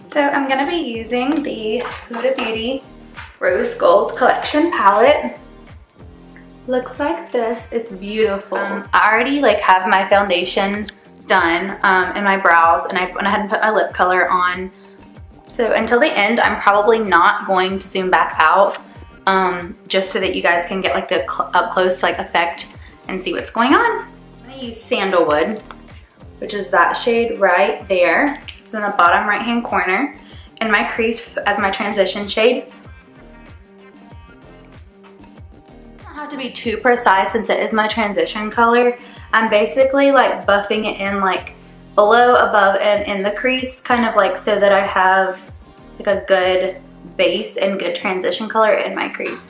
So I'm gonna be using the Huda Beauty Rose Gold Collection palette. Looks like this. It's beautiful. I already like have my foundation done in my brows, and I went ahead and put my lip color on. So until the end, I'm probably not going to zoom back out, just so that you guys can get like the up close like effect and see what's going on. I'm gonna use Sandalwood, which is that shade right there. It's in the bottom right hand corner, and my crease as my transition shade. Don't have to be too precise since it is my transition color. I'm basically like buffing it in like below, above, and in the crease, kind of like so that I have like a good base and good transition color in my crease.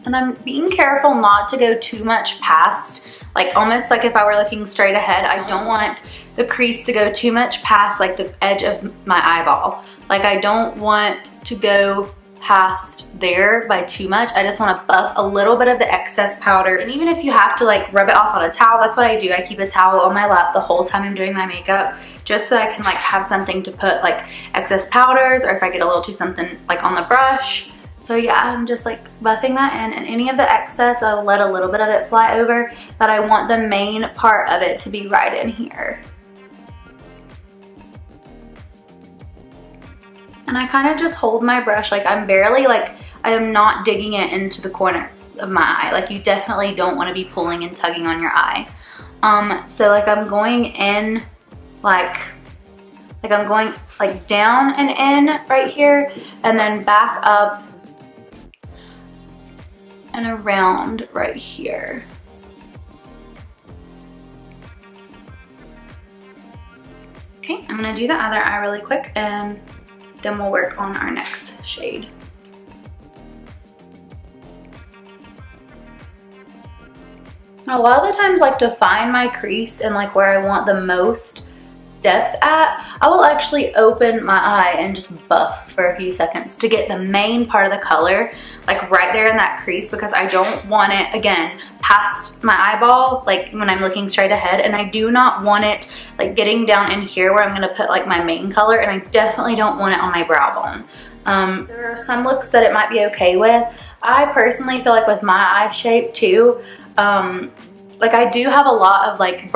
And I'm being careful not to go too much past, like almost like if I were looking straight ahead, I don't want the crease to go too much past like the edge of my eyeball. Like I don't want to go past there by too much. I just want to buff a little bit of the excess powder. And even if you have to like rub it off on a towel, that's what I do. I keep a towel on my lap the whole time I'm doing my makeup, just so I can like have something to put like excess powders, or if I get a little too something like on the brush. So yeah, I'm just like buffing that in, and any of the excess, I'll let a little bit of it fly over, but I want the main part of it to be right in here. And I kind of just hold my brush, like I'm barely like, I am not digging it into the corner of my eye. Like you definitely don't want to be pulling and tugging on your eye. So like I'm going in like I'm going like down and in right here, and then back up and around right here. Okay, I'm gonna do the other eye really quick, and then we'll work on our next shade. A lot of the times, like to find my crease and like where I want the most depth at, I will actually open my eye and just buff for a few seconds to get the main part of the color like right there in that crease, because I don't want it again past my eyeball like when I'm looking straight ahead, and I do not want it like getting down in here where I'm going to put like my main color, and I definitely don't want it on my brow bone. There are some looks that it might be okay with. I personally feel like with my eye shape too, like I do have a lot of like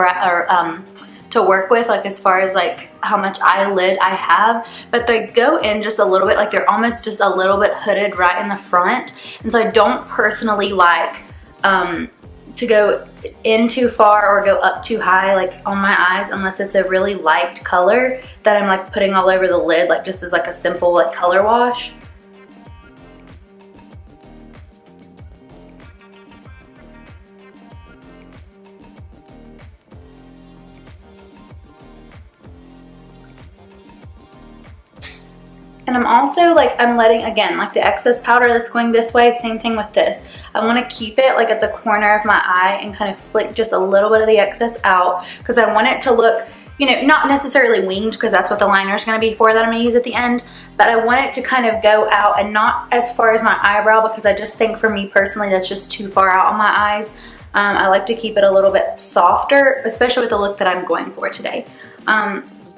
to work with, like as far as like how much eyelid I have, but they go in just a little bit, like they're almost just a little bit hooded right in the front, and so I don't personally like to go in too far or go up too high like on my eyes, unless it's a really light color that I'm like putting all over the lid, like just as like a simple like color wash. And I'm also like, I'm letting, again, like the excess powder that's going this way, same thing with this. I want to keep it like at the corner of my eye and kind of flick just a little bit of the excess out, because I want it to look, you know, not necessarily winged, because that's what the liner is going to be for that I'm going to use at the end, but I want it to kind of go out and not as far as my eyebrow, because I just think for me personally that's just too far out on my eyes. I like to keep it a little bit softer, especially with the look that I'm going for today.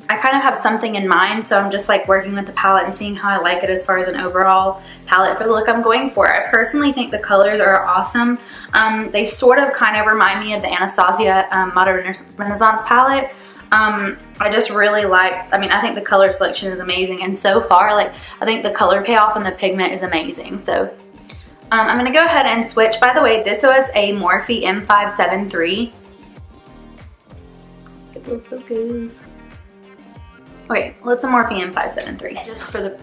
I kind of have something in mind, so I'm just like working with the palette and seeing how I like it as far as an overall palette for the look I'm going for. I personally think the colors are awesome. They sort of kind of remind me of the Anastasia Modern Renaissance palette. I just really like, I mean, I think the color selection is amazing, and so far, like, I think the color payoff and the pigment is amazing. So I'm going to go ahead and switch. By the way, this was a Morphe M573. Focus. Okay, well, it's a Morphe M573. Just for the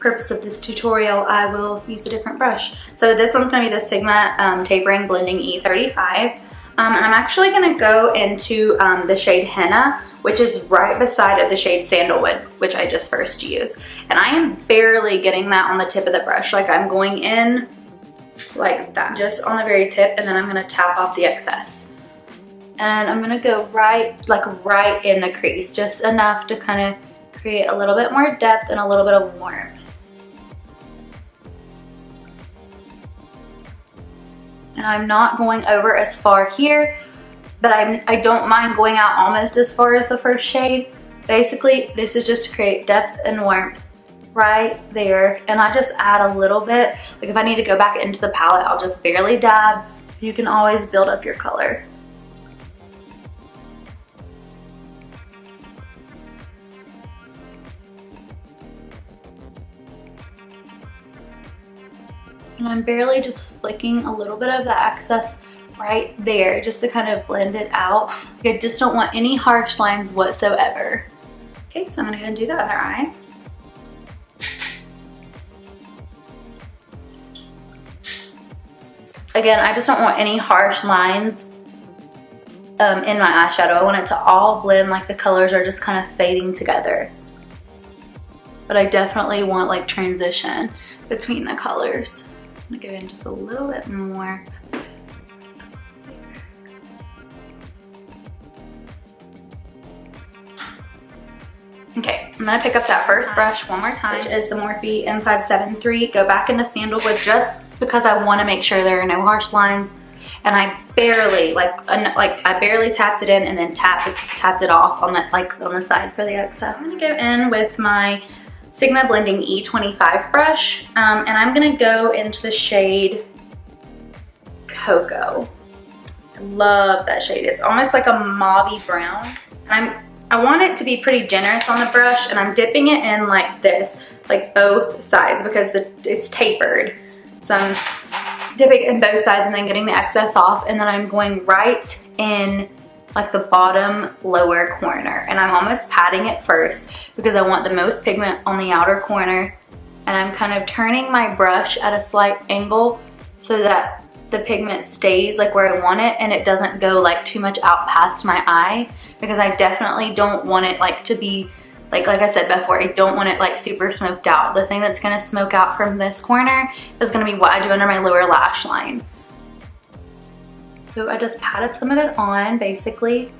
purpose of this tutorial, I will use a different brush. So this one's going to be the Sigma Tapering Blending E35. And I'm actually going to go into the shade Henna, which is right beside of the shade Sandalwood, which I just first used. And I am barely getting that on the tip of the brush. Like I'm going in like that, just on the very tip, and then I'm going to tap off the excess. And I'm gonna go right in the crease, just enough to kind of create a little bit more depth and a little bit of warmth. And I'm not going over as far here, but I don't mind going out almost as far as the first shade. Basically, this is just to create depth and warmth right there. And I just add a little bit. Like if I need to go back into the palette, I'll just barely dab. You can always build up your color. And I'm barely just flicking a little bit of the excess right there just to kind of blend it out. I just don't want any harsh lines whatsoever. Okay, so I'm gonna go and do the other eye. Again, I just don't want any harsh lines in my eyeshadow. I want it to all blend like the colors are just kind of fading together. But I definitely want like transition between the colors. I'm gonna go in just a little bit more. Okay, I'm gonna pick up that first brush one more time, which is the Morphe M573. Go back into Sandalwood just because I wanna make sure there are no harsh lines. And I barely, I barely tapped it in and then tapped it off on the side for the excess. I'm gonna go in with my Sigma Blending E25 brush, and I'm gonna go into the shade Koko. I love that shade. It's almost like a mauvey brown. I want it to be pretty generous on the brush, and I'm dipping it in like this, like both sides, because it's tapered. So I'm dipping in both sides and then getting the excess off, and then I'm going right in like the bottom lower corner, and I'm almost patting it first because I want the most pigment on the outer corner, and I'm kind of turning my brush at a slight angle so that the pigment stays like where I want it and it doesn't go like too much out past my eye, because I definitely don't want it like to be like I said before, I don't want it like super smoked out. The thing that's gonna smoke out from this corner is gonna be what I do under my lower lash line. So I just patted some of it on, basically.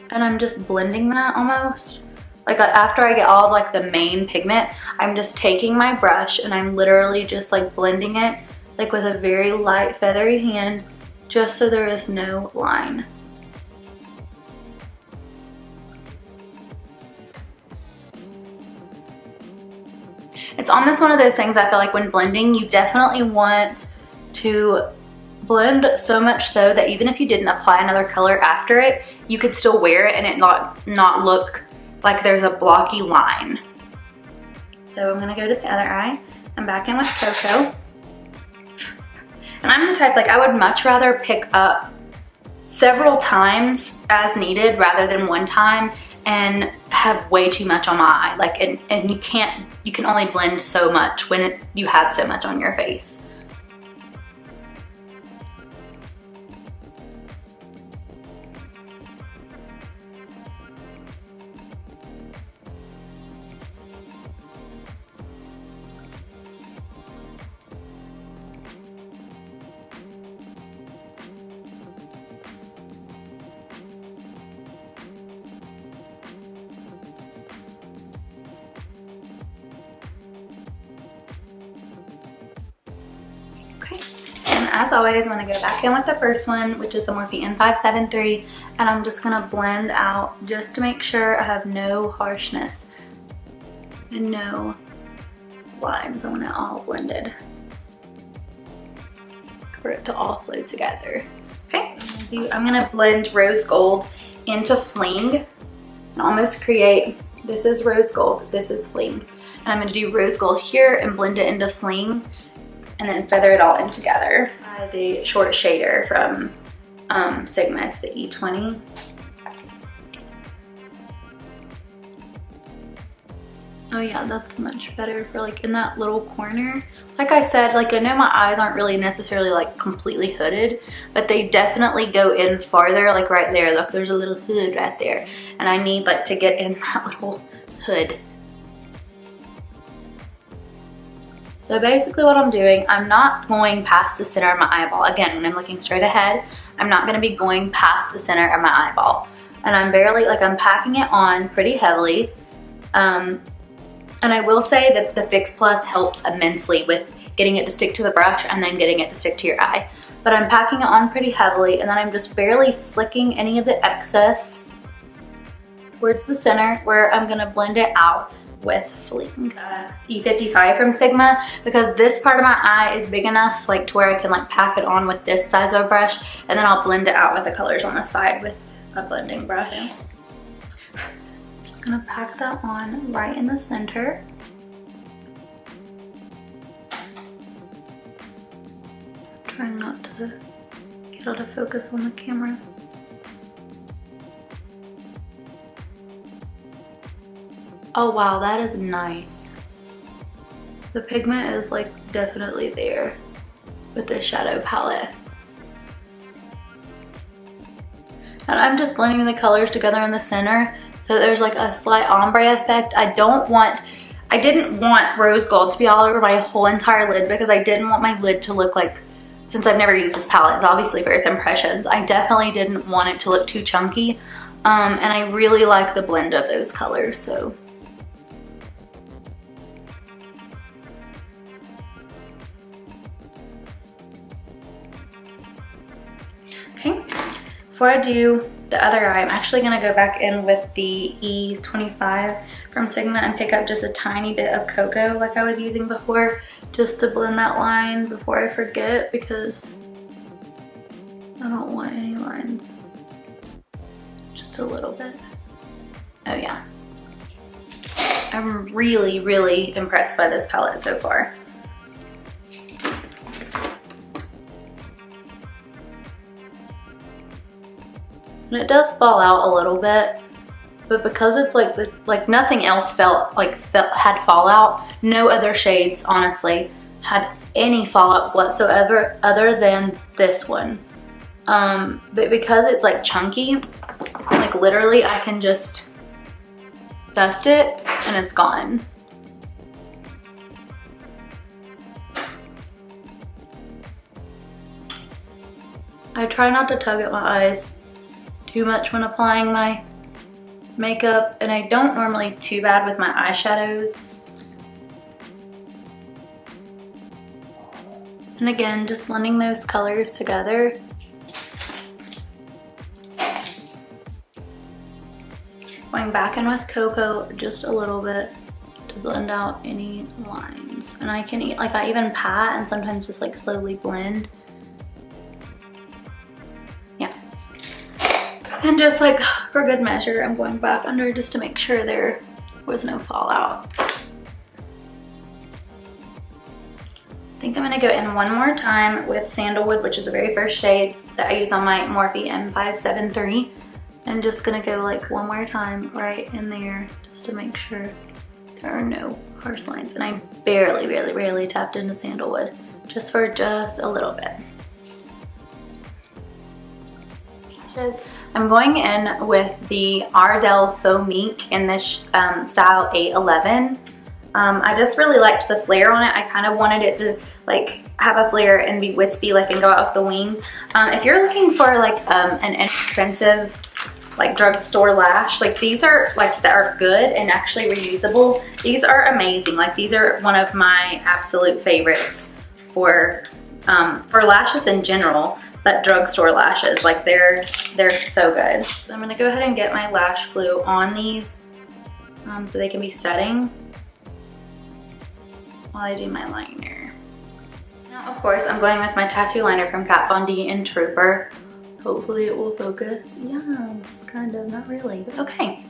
And I'm just blending that almost. Like after I get all of like the main pigment, I'm just taking my brush and I'm literally just like blending it like with a very light feathery hand, just so there is no line. It's almost one of those things I feel like when blending, you definitely want to blend so much so that even if you didn't apply another color after it, you could still wear it and it not look like there's a blocky line. So I'm gonna go to the other eye. I'm back in with Koko. And I'm the type, like I would much rather pick up several times as needed rather than one time and have way too much on my eye. Like, and you can only blend so much when you have so much on your face. As always, I'm going to go back in with the first one, which is the Morphe M573, and I'm just going to blend out just to make sure I have no harshness and no lines. I want it all blended for it to all flow together. Okay, I'm going to blend rose gold into fling and almost create, this is rose gold, this is fling. And I'm going to do rose gold here and blend it into fling, and then feather it all in together. The short shader from Sigma, it's the E20. Oh yeah, that's much better for like in that little corner. Like I said, like I know my eyes aren't really necessarily like completely hooded, but they definitely go in farther, like right there. Look, there's a little hood right there. And I need like to get in that little hood. So basically what I'm doing, I'm not going past the center of my eyeball. Again, when I'm looking straight ahead, I'm not gonna be going past the center of my eyeball. And I'm barely, like I'm packing it on pretty heavily. And I will say that the Fix Plus helps immensely with getting it to stick to the brush and then getting it to stick to your eye. But I'm packing it on pretty heavily, and then I'm just barely flicking any of the excess towards the center, where I'm gonna blend it out with Fling E55 from Sigma, because this part of my eye is big enough like to where I can like pack it on with this size of a brush, and then I'll blend it out with the colors on the side with a blending brush. Just gonna pack that on right in the center. Trying not to get out of focus on the camera. Oh wow, that is nice. The pigment is like definitely there with this shadow palette. And I'm just blending the colors together in the center, so there's like a slight ombre effect. I didn't want rose gold to be all over my whole entire lid, because I didn't want my lid to look like, since I've never used this palette, it's obviously first impressions, I definitely didn't want it to look too chunky. And I really like the blend of those colors, so. Okay, before I do the other eye, I'm actually gonna go back in with the E25 from Sigma and pick up just a tiny bit of Koko like I was using before, just to blend that line before I forget, because I don't want any lines. Just a little bit. Oh yeah. I'm really, really impressed by this palette so far. And it does fall out a little bit, but because it's like nothing else had fallout, no other shades honestly had any fallout whatsoever other than this one. But because it's like chunky, like literally I can just dust it and it's gone. I try not to tug at my eyes too much when applying my makeup, and I don't normally too bad with my eyeshadows. And again, just blending those colors together. Going back in with Koko just a little bit to blend out any lines. And I even pat and sometimes just like slowly blend. And just like for good measure, I'm going back under just to make sure there was no fallout. I think I'm gonna go in one more time with Sandalwood, which is the very first shade that I use on my Morphe M573. And just gonna go like one more time right in there just to make sure there are no harsh lines. And I barely tapped into Sandalwood, just for just a little bit. I'm going in with the Ardell Faux Mink in this style 811. I just really liked the flare on it. I kind of wanted it to like have a flare and be wispy, like, and go out with the wing. If you're looking for like an inexpensive like drugstore lash, like these are like that are good and actually reusable. These are amazing. Like these are one of my absolute favorites for lashes in general. But drugstore lashes, like they're so good. So I'm gonna go ahead and get my lash glue on these so they can be setting while I do my liner. Now, of course, I'm going with my tattoo liner from Kat Von D in Trooper. Hopefully it will focus. Yes, kind of, not really, but okay.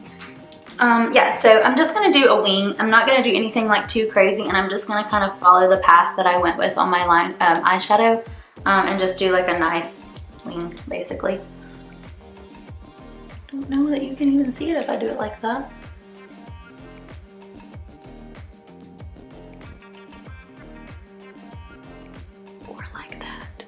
Yeah, so I'm just gonna do a wing. I'm not gonna do anything like too crazy, and I'm just gonna kind of follow the path that I went with on my eyeshadow. And just do like a nice wing, basically. Don't know that you can even see it if I do it like that. Or like that.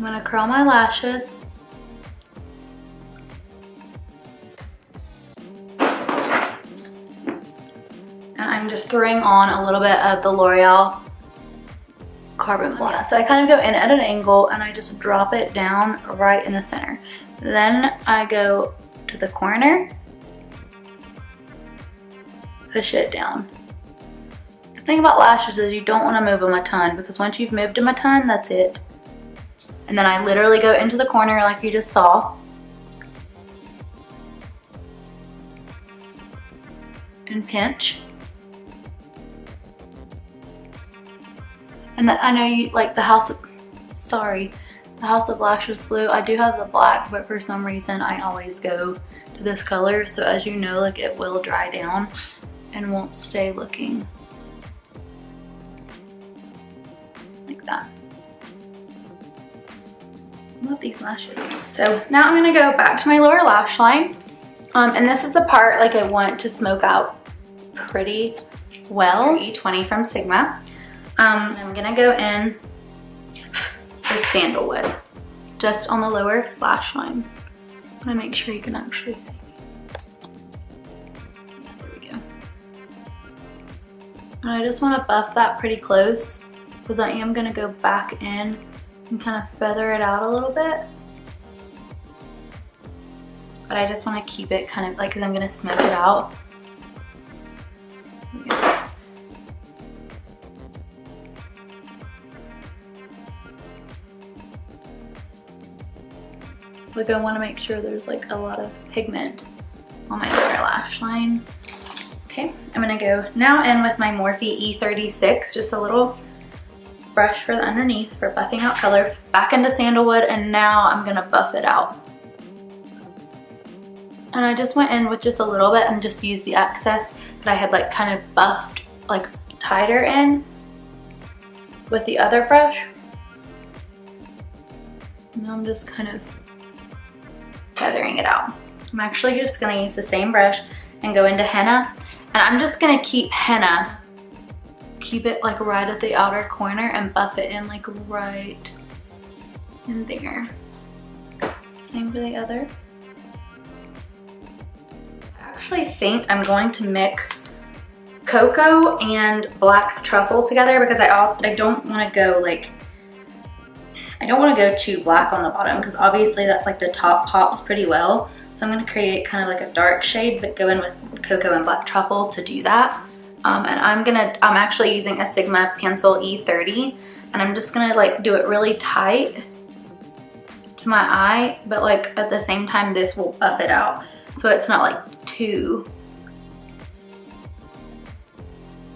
I'm gonna curl my lashes. And I'm just throwing on a little bit of the Loreal Carbon Black. So I kind of go in at an angle and I just drop it down right in the center. Then I go to the corner, push it down. The thing about lashes is you don't want to move them a ton, because once you've moved them a ton, that's it. And then I literally go into the corner like you just saw. And pinch. And I know you like the House of Lashes glue. I do have the black, but for some reason I always go to this color. So as you know, like it will dry down and won't stay looking like that. Love these lashes. So now I'm gonna go back to my lower lash line. And this is the part like I want to smoke out pretty well. E20 from Sigma. I'm gonna go in with Sandalwood, just on the lower lash line. I'm gonna make sure you can actually see. Yeah, there we go. And I just wanna buff that pretty close, because I am gonna go back in and kind of feather it out a little bit. But I just wanna keep it kind of like, because I'm gonna smoke it out. Like I want to make sure there's like a lot of pigment on my lower lash line. Okay, I'm gonna go now in with my Morphe E36, just a little brush for the underneath for buffing out color, back into Sandalwood, and now I'm gonna buff it out. And I just went in with just a little bit and just used the excess that I had like kind of buffed like tighter in with the other brush. Now I'm just kind of feathering it out. I'm actually just gonna use the same brush and go into henna, and I'm just gonna keep henna, keep it like right at the outer corner and buff it in like right in there. Same for the other. I actually think I'm going to mix Koko and black truffle together, because I don't want to go like, I don't want to go too black on the bottom, because obviously that like the top pops pretty well. So I'm going to create kind of like a dark shade, but go in with Koko and black truffle to do that. And I'm actually using a Sigma pencil E30, and I'm just going to like do it really tight to my eye, but like at the same time this will buff it out, so it's not like too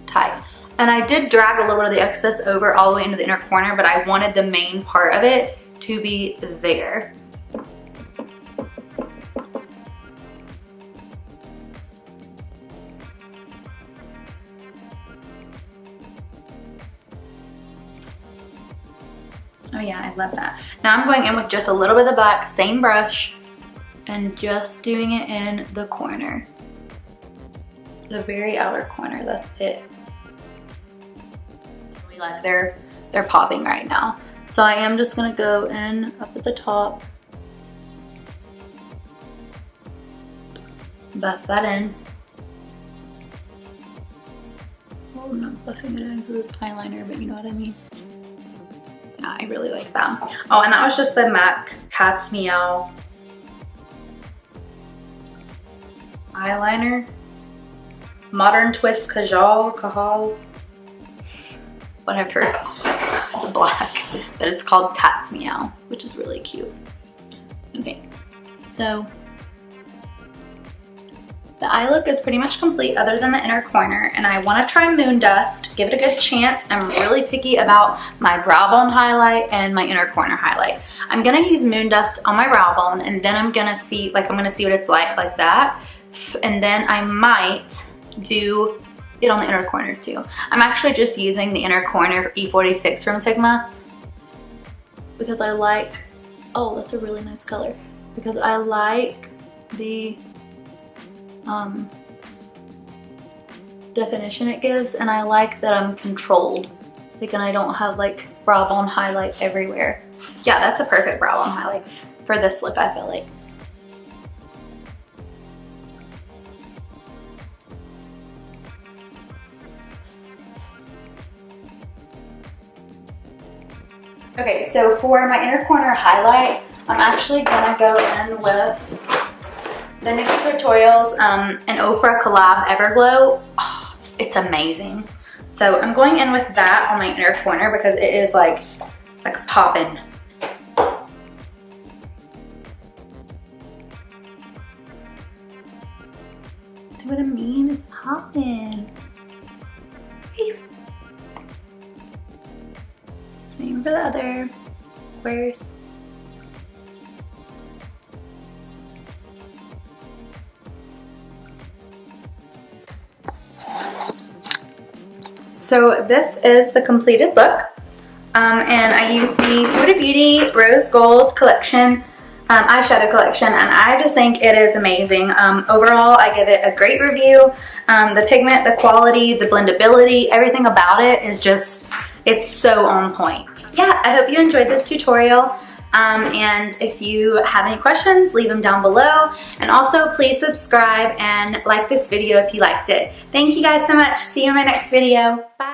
tight. And I did drag a little bit of the excess over all the way into the inner corner, but I wanted the main part of it to be there. Oh yeah, I love that. Now I'm going in with just a little bit of the black, same brush, and just doing it in the corner. The very outer corner, that's it. Like they're popping right now. So I am just gonna go in up at the top, buff that in. Oh, I'm not buffing it in because it's eyeliner, but you know what I mean. Yeah, I really like that. Oh, and that was just the MAC Cat's Meow eyeliner. Modern Twist Kajal, whatever. It's black, but it's called Cat's Meow, which is really cute. Okay, so the eye look is pretty much complete other than the inner corner, and I want to try Moon Dust, give it a good chance. I'm really picky about my brow bone highlight and my inner corner highlight. I'm gonna use Moon Dust on my brow bone, and then I'm gonna see what it's like that, and then I might do it on the inner corner too. I'm actually just using the inner corner E46 from Sigma because I like, oh, that's a really nice color, because I like the definition it gives, and I like that I'm controlled, like, and I don't have like brow bone highlight everywhere. Yeah, that's a perfect brow bone highlight for this look, I feel like. Okay, so for my inner corner highlight, I'm actually gonna go in with the NikkieTutorials an Ofra collab Everglow. Oh, it's amazing. So I'm going in with that on my inner corner because it is like popping. See what I mean? It's popping. Same for the other squares. So this is the completed look, and I used the Huda Beauty Rose Gold collection, eyeshadow collection, and I just think it is amazing. Overall, I give it a great review. The pigment, the quality, the blendability, everything about it is just, it's so on point. Yeah, I hope you enjoyed this tutorial. And if you have any questions, leave them down below. And also, please subscribe and like this video if you liked it. Thank you guys so much. See you in my next video. Bye.